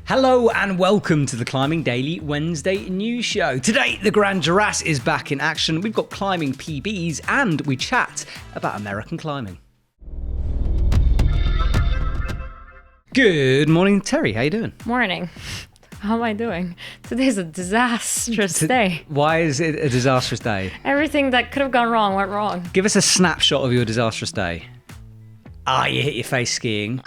Hello and welcome to the Climbing Daily Wednesday news show. Today, the Grand Jorasses is back in action. We've got climbing PBs and we chat about American climbing. Good morning, Terry. How you doing? Morning. How am I doing? Today's a disastrous day. Why is it a disastrous day? Everything that could have gone wrong went wrong. Give us a snapshot of your disastrous day. You hit your face skiing.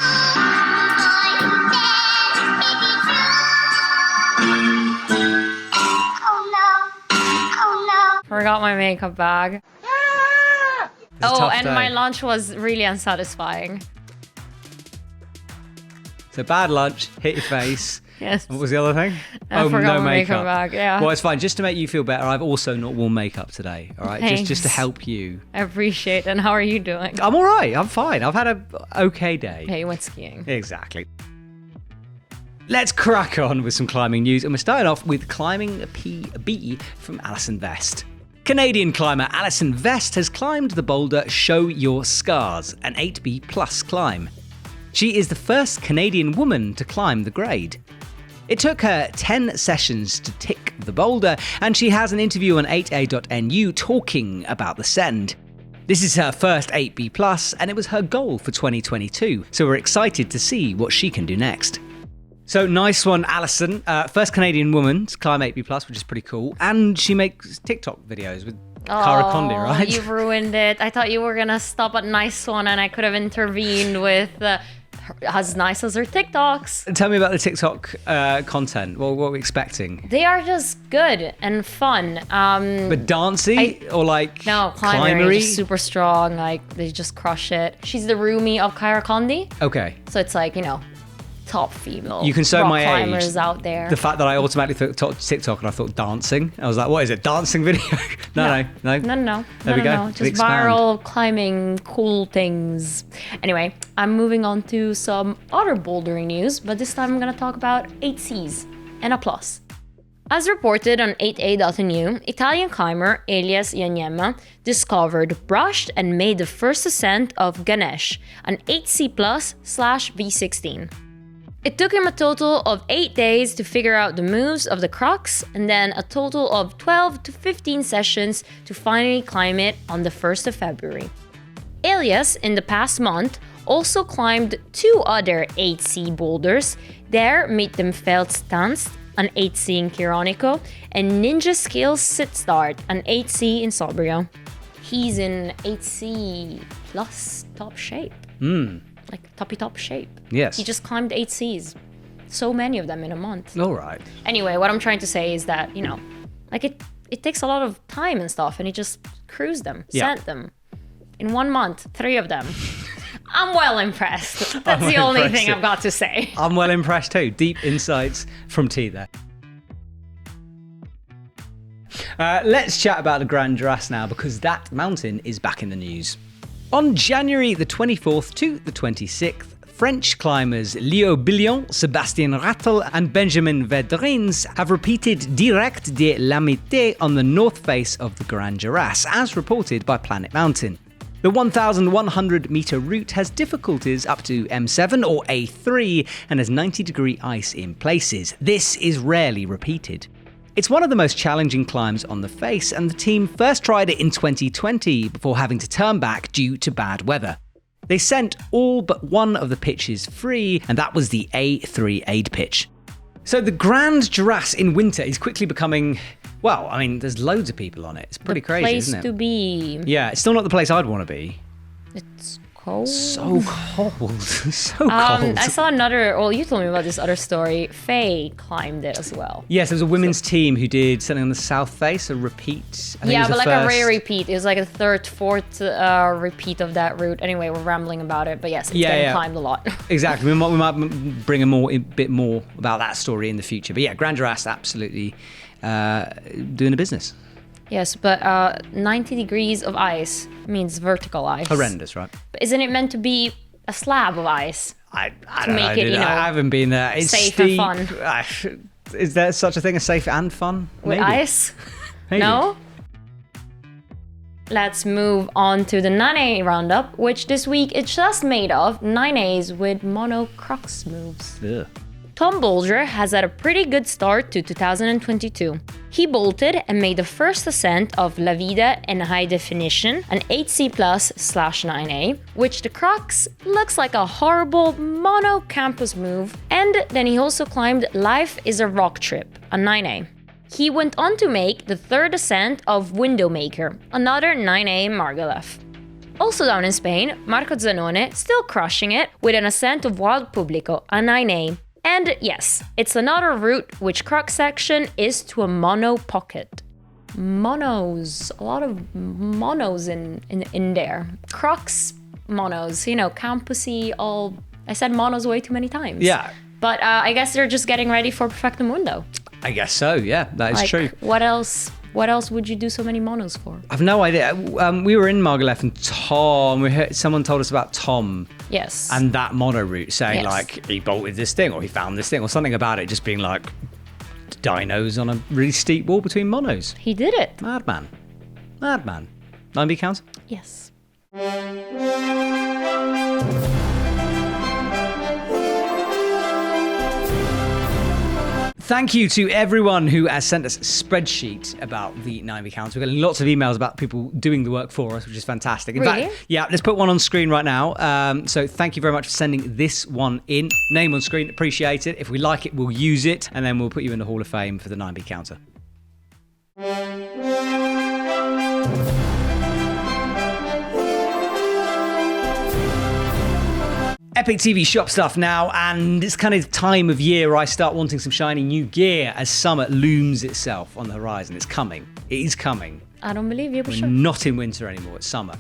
Forgot my makeup bag. My lunch was really unsatisfying. So bad lunch, hit your face. Yes. What was the other thing? I forgot my makeup bag, yeah. Well, it's fine. Just to make you feel better, I've also not worn makeup today, all right? Thanks. Just to help you. I appreciate it. And how are you doing? I'm all right. I'm fine. I've had an okay day. Yeah, you went skiing. Exactly. Let's crack on with some climbing news, and we're starting off with climbing PB from Allison Vest. Canadian climber Allison Vest has climbed the boulder Show Your Scars, an 8B plus climb. She is the first Canadian woman to climb the grade. It took her 10 sessions to tick the boulder, and she has an interview on 8A.nu talking about the send. This is her first 8B plus, and it was her goal for 2022, so we're excited to see what she can do next. So nice one, Allison. First Canadian woman to climb 8B plus, which is pretty cool. And she makes TikTok videos with Cara Condé, right? You've ruined it. I thought you were gonna stop at nice one, and I could have intervened with as nice as her TikToks. Tell me about the TikTok content. What are we expecting? They are just good and fun. But dancey or like no, climbery, just super strong. Like they just crush it. She's the roomie of Cara Condé. Okay. So it's like, you know, top female. You can show my climbers age. Out there. The fact that I automatically thought TikTok and I thought dancing. I was like, what is it? Dancing video? No. There we go. Just viral climbing, cool things. Anyway, I'm moving on to some other bouldering news, but this time I'm going to talk about 8Cs and a plus. As reported on 8A.nu, Italian climber Elias Yanyema discovered, brushed, and made the first ascent of Ganesh, an 8C plus / V16. It took him a total of 8 days to figure out the moves of the Cruxes, and then a total of 12 to 15 sessions to finally climb it on the 1st of February. Elias, in the past month, also climbed 2 other 8C boulders. There, made them Feldstanz, an 8C in Kironico, and Ninja Skills Sit Start, an 8C in Sobrio. He's in 8C plus top shape. Like toppy top shape. Yes. He just climbed 8Cs. So many of them in a month. All right. Anyway, what I'm trying to say is that, you know, like it takes a lot of time and stuff, and he just cruised them, sent them. In 1 month, 3 of them. I'm well impressed. That's the only thing I've got to say. I'm well impressed too. Deep insights from T there. Let's chat about the Grand Jorasses now, because that mountain is back in the news. On January the 24th to the 26th, French climbers Léo Billon, Sébastien Rattel and Benjamin Vedrines have repeated Direct de l'Amitié on the north face of the Grand Jorasses, as reported by Planet Mountain. The 1,100-metre route has difficulties up to M7 or A3 and has 90-degree ice in places. This is rarely repeated. It's one of the most challenging climbs on the face, and the team first tried it in 2020 before having to turn back due to bad weather. They sent all but one of the pitches free, and that was the A3 aid pitch. So the Grand Jorasses in winter is quickly becoming, well, I mean, there's loads of people on it. It's pretty crazy, isn't it? Place to be. Yeah, it's still not the place I'd want to be. It's cold. So cold. So cold. I saw another, well, you told me about this other story. Faye climbed it as well. Yes, there was a women's team who did something on the south face, a repeat. Yeah, but like a rare repeat. It was like a third, fourth repeat of that route. Anyway, we're rambling about it, but yes, it's getting climbed a lot. Exactly. We might bring a bit more about that story in the future. But yeah, Grand Jorasses absolutely doing a business. Yes, but 90 degrees of ice means vertical ice. Horrendous, right? But isn't it meant to be a slab of ice? I don't know, dude. I haven't been there. It's safe steep. and fun. Is there such a thing as safe and fun? With Maybe. ice? Maybe. No? Let's move on to the 9A roundup, which this week it's just made of 9As with mono Crux moves. Ugh. Tom Boulder has had a pretty good start to 2022. He bolted and made the first ascent of La Vida in high definition, an 8C+/9A, which to Crux looks like a horrible mono-campus move, and then he also climbed Life is a Rock Trip, a 9A. He went on to make the third ascent of Windowmaker, another 9A Margalef. Also down in Spain, Marco Zanone still crushing it with an ascent of Wild Publico, a 9A. And yes, it's another route which Crux section is to a mono pocket. Monos, a lot of monos in there. Crux monos, campusy, all. I said monos way too many times. Yeah. But I guess they're just getting ready for Perfecto Mundo. I guess so, yeah, that is true. What else would you do so many monos for? I've no idea. We were in Margalef and someone told us about Tom. Yes. And that mono route, saying Yes. like he bolted this thing or he found this thing or something about it just being like dinos on a really steep wall between monos. He did it. Madman. 9B counter? Yes. Thank you to everyone who has sent us a spreadsheet about the 9B counts. We're getting lots of emails about people doing the work for us, which is fantastic. In Really? fact, yeah, let's put one on screen right now. So thank you very much for sending this one in. Name on screen, appreciate it. If we like it, we'll use it, and then we'll put you in the Hall of Fame for the 9B counter. Epic TV shop stuff now, and it's kind of time of year where I start wanting some shiny new gear as summer looms itself on the horizon. It's coming. It is coming. I don't believe you, but We're sure. not in winter anymore, it's summer.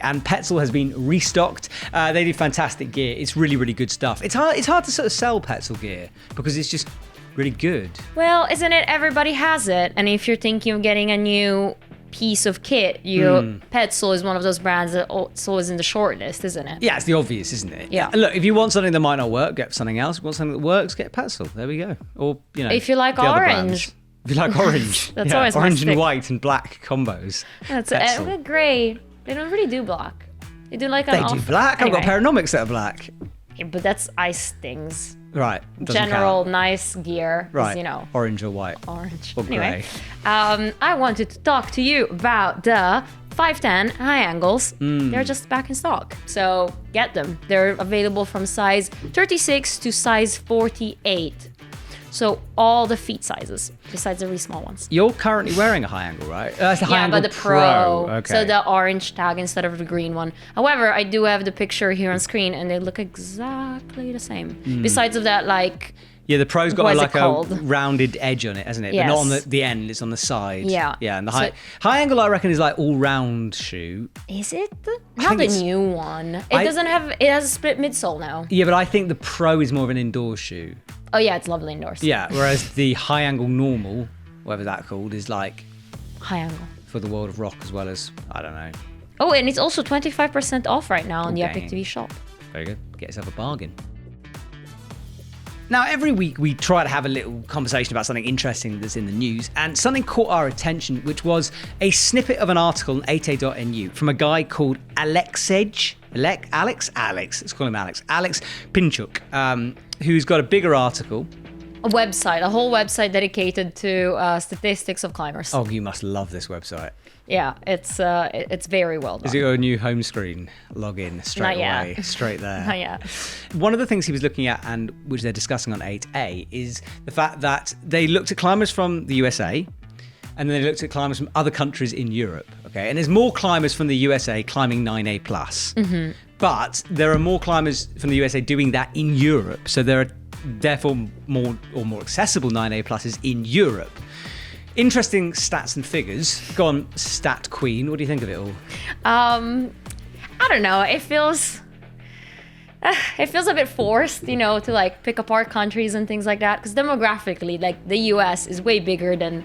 And Petzl has been restocked. They do fantastic gear. It's really, really good stuff. It's hard to sort of sell Petzl gear because it's just really good. Well, isn't it? Everybody has it. And if you're thinking of getting a new piece of kit, Petzl is one of those brands that it's always in the short list, isn't it? Yeah, it's the obvious, isn't it? Yeah. Look, if you want something that might not work, get something else. If you want something that works, get Petzl. There we go. Or, if you like the other orange. brands. If you like orange. That's always my orange and stick. white and black combos. That's Petzl. gray. They don't really do black. They do like They do black. I've got paranomics that are black. Yeah, but that's ice things. Right. doesn't General count. nice gear. is, Right. Orange or white. Orange. Or Anyway, grey. I wanted to talk to you about the 510 high angles. They're just back in stock, so get them. They're available from size 36 to size 48. So all the feet sizes, besides the really small ones. You're currently wearing a high angle, right? It's a high Yeah, angle but the Pro. Okay. So the orange tag instead of the green one. However, I do have the picture here on screen, and they look exactly the same. Besides of that, like. Yeah, the Pro's got What is like it a called? rounded edge on it, hasn't it? Yes. But not on the end, it's on the side. Yeah. Yeah, and the So- high angle, I reckon, is like all round shoe. Is it? I Not think the it's- new one. It I- doesn't have. It has a split midsole now. Yeah, but I think the Pro is more of an indoor shoe. Oh yeah, it's lovely indoors. Yeah, whereas the high angle normal, whatever that's called, is like High angle. for the world of rock as well as, I don't know. Oh, and it's also 25% off right now on the Okay. Epic TV shop. Very good. Get yourself a bargain. Now, every week we try to have a little conversation about something interesting that's in the news, and something caught our attention, which was a snippet of an article on 8a.nu from a guy called Alex, let's call him Alex Pinchuk, who's got a bigger article. A whole website dedicated to statistics of climbers. Oh, you must love this website. Yeah, it's very well done. Is it your new home screen? Log in straight Not away, yet. straight there. Yeah. One of the things he was looking at, and which they're discussing on 8A, is the fact that they looked at climbers from the USA, and then they looked at climbers from other countries in Europe. Okay, and there's more climbers from the USA climbing 9A plus, but there are more climbers from the USA doing that in Europe. So there are therefore more accessible 9A pluses in Europe. Interesting stats and figures. Go on, stat queen. What do you think of it all? I don't know. It feels a bit forced, to like pick apart countries and things like that. Because demographically, like the US is way bigger than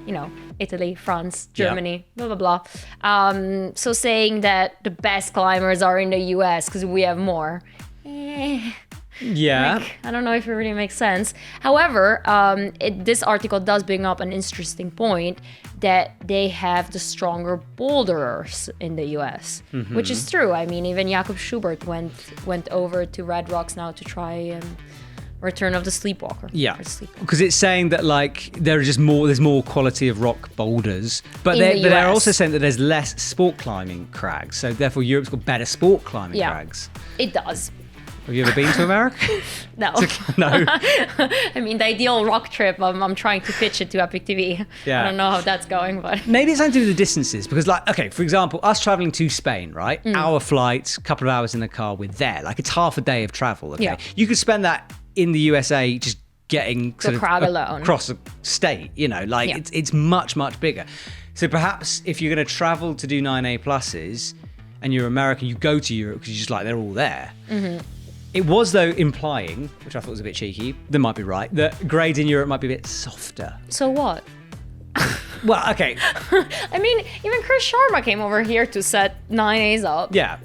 Italy, France, Germany, blah blah blah. So saying that the best climbers are in the US because we have more. Yeah. Like, I don't know if it really makes sense. However, this article does bring up an interesting point that they have the stronger boulderers in the US, which is true. I mean, even Jakob Schubert went over to Red Rocks now to try Return of the Sleepwalker. Yeah, because it's saying that like there's more quality of rock boulders, but they're also saying that there's less sport climbing crags, so therefore Europe's got better sport climbing crags. It does. Have you ever been to America? No. No. I mean, the ideal rock trip, I'm trying to pitch it to EpicTV. Yeah. I don't know how that's going, but... Maybe it's something to do with the distances, because like, okay, for example, us traveling to Spain, right? Hour flight, couple of hours in the car, we're there. Like, it's half a day of travel, okay? Yeah. You could spend that in the USA just getting sort of alone. across a state, you know, like it's much, much bigger. So perhaps if you're going to travel to do 9A pluses and you're American, you go to Europe because you're just like, they're all there. It was, though, implying, which I thought was a bit cheeky, they might be right, that grades in Europe might be a bit softer. So what? Well, okay. I mean, even Chris Sharma came over here to set 9As up. Yeah.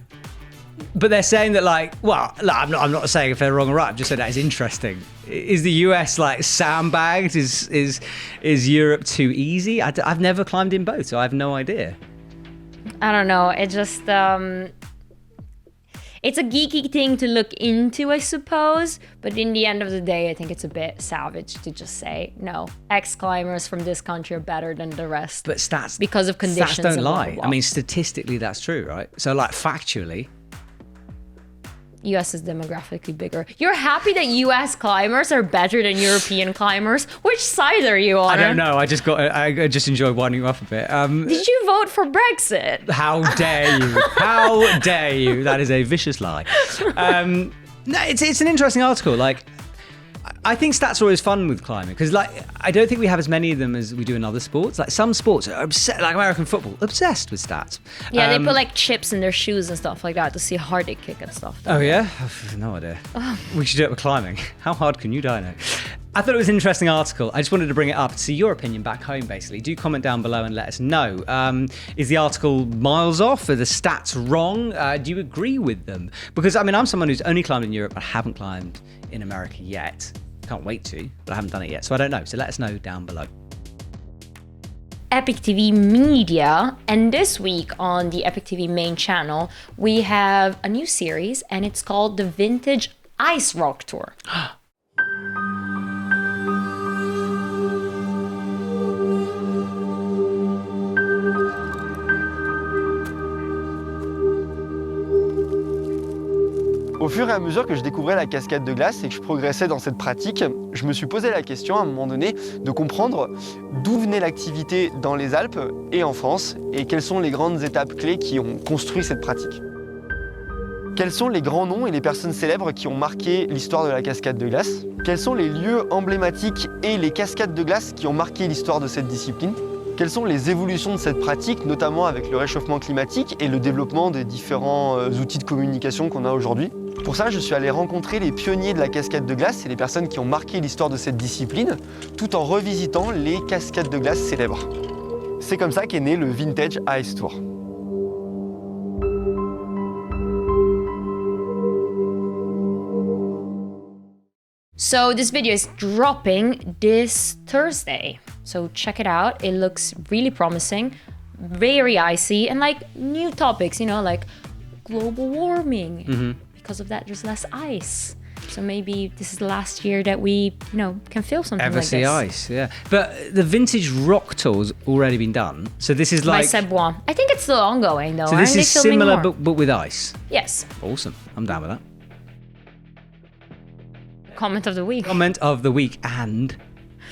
But they're saying that, like, well, I'm not saying if they're wrong or right. I'm just saying that is interesting. Is the US like sandbagged? Is Europe too easy? I've never climbed in both, so I have no idea. I don't know. It just it's a geeky thing to look into, I suppose. But in the end of the day, I think it's a bit savage to just say, no, X climbers from this country are better than the rest. But stats, because of conditions. Stats don't and lie. blah, blah, blah. I mean, statistically, that's true, right? So, like, factually, US is demographically bigger. You're happy that US climbers are better than European climbers? Which side are you on? I don't know. I just enjoy winding you up a bit. Did you vote for Brexit? How dare you? How dare you? That is a vicious lie. No, it's an interesting article. Like, I think stats are always fun with climbing because, like, I don't think we have as many of them as we do in other sports. Like, some sports are obsessed, like American football, obsessed with stats. Yeah, they put like chips in their shoes and stuff like that to see how hard they kick and stuff. Oh yeah, no idea. We should do it with climbing. How hard can you dyno? I thought it was an interesting article. I just wanted to bring it up to see your opinion back home, basically. Do comment down below and let us know. Is the article miles off? Are the stats wrong? Do you agree with them? Because, I mean, I'm someone who's only climbed in Europe. I haven't climbed in America yet. Can't wait to, but I haven't done it yet. So I don't know. So let us know down below. EpicTV Media, and this week on the EpicTV main channel, we have a new series, and it's called the Vintage Ice Rock Tour. Au fur et à mesure que je découvrais la cascade de glace et que je progressais dans cette pratique, je me suis posé la question à un moment donné de comprendre d'où venait l'activité dans les Alpes et en France et quelles sont les grandes étapes clés qui ont construit cette pratique. Quels sont les grands noms et les personnes célèbres qui ont marqué l'histoire de la cascade de glace? Quels sont les lieux emblématiques et les cascades de glace qui ont marqué l'histoire de cette discipline? Quelles sont les évolutions de cette pratique, notamment avec le réchauffement climatique et le développement des différents outils de communication qu'on a aujourd'hui? Pour ça, je suis allé rencontrer les pionniers de la cascade de glace et les personnes qui ont marqué l'histoire de cette discipline, tout en revisitant les cascades de glace célèbres. C'est comme ça qu'est né le Vintage Ice Tour. So this video is dropping this Thursday. So check it out. It looks really promising, very icy, and like new topics, you know, like global warming. Because of that, there's less ice. So maybe this is the last year that we, you know, can feel something like this. Ever see ice, yeah. But the Vintage Rock Tour's already been done. So this is like... By Sebois. I think it's still ongoing though. So this is similar but with ice? Yes. Awesome. I'm down with that. Comment of the week. Comment of the week, and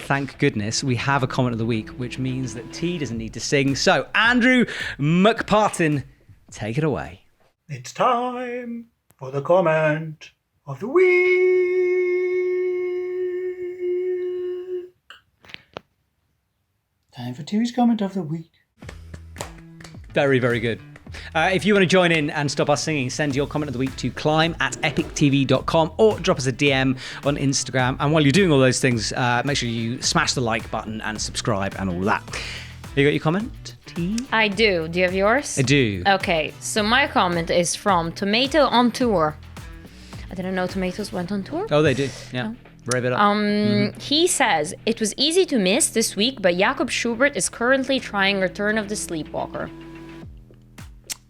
thank goodness we have a comment of the week, which means that T doesn't need to sing. So, Andrew McPartin, take it away. It's time for the comment of the week. Time for T's comment of the week. Very, very good. If you want to join in and stop us singing, send your comment of the week to climb@epictv.com or drop us a DM on Instagram. And while you're doing all those things, make sure you smash the like button and subscribe and all that. You got your comment, T? I do. Do you have yours? I do. Okay, so my comment is from Tomato on Tour. I didn't know tomatoes went on tour. Oh, they do. Yeah. Rave it up. He says, it was easy to miss this week, but Jakob Schubert is currently trying Return of the Sleepwalker.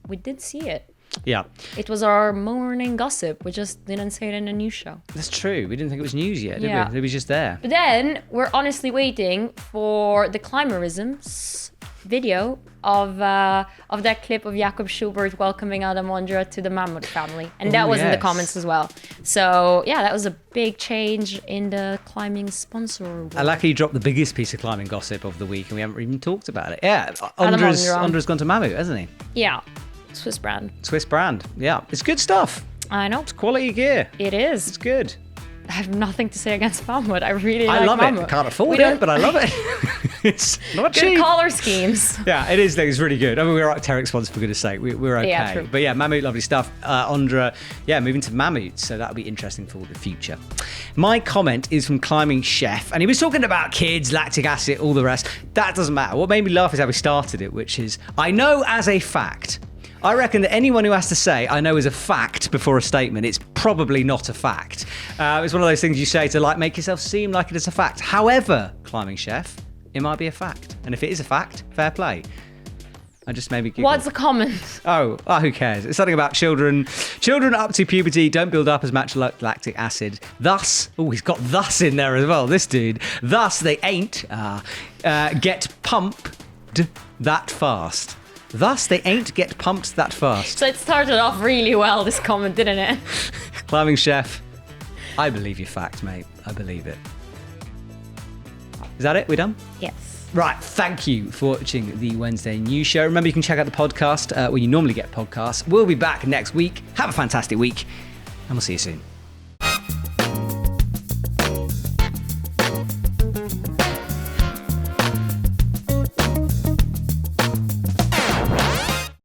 We did see it. Yeah. It was our morning gossip. We just didn't say it in a news show. That's true. We didn't think it was news yet, did Yeah. we? It was just there. But then we're honestly waiting for the Climerisms video of that clip of Jakob Schubert welcoming Adam Ondra to the Mammut family. And that was in the yes. comments as well. So yeah, that was a big change in the climbing sponsor world. I like how you dropped the biggest piece of climbing gossip of the week and we haven't even talked about it. Yeah, Adam Ondra. Ondra's gone to Mammut, hasn't he? Yeah, Swiss brand. Swiss brand. Yeah, it's good stuff. I know. It's quality gear. It It's is. good. I have nothing to say against Mammut. I really I like love Mammut. it. Can't afford We it, don't- but I love it. It's not Good cheap. color schemes. Yeah, it is. It's really good. I mean, we're Arc'teryx sponsor for goodness sake. We're okay. Yeah, true. But yeah, Mammut, lovely stuff. Ondra, yeah, moving to Mammut. So that'll be interesting for the future. My comment is from Climbing Chef. And he was talking about kids, lactic acid, all the rest. That doesn't matter. What made me laugh is how we started it, which is, I know as a fact. I reckon that anyone who has to say, I know as a fact before a statement, it's probably not a fact. It's one of those things you say to like make yourself seem like it is a fact. However, Climbing Chef, it might be a fact. And if it is a fact, fair play. I just maybe giggle. What's the comment? Oh, who cares? It's something about children up to puberty don't build up as much lactic acid. Thus, he's got thus in there as well, this dude. Thus, they ain't get pumped that fast. Thus, they ain't get pumped that fast. So it started off really well, this comment, didn't it? Climbing Chef, I believe your fact, mate. I believe it. Is that it? We done? Yes. Right, thank you for watching the Wednesday News Show. Remember, you can check out the podcast where you normally get podcasts. We'll be back next week. Have a fantastic week, and we'll see you soon.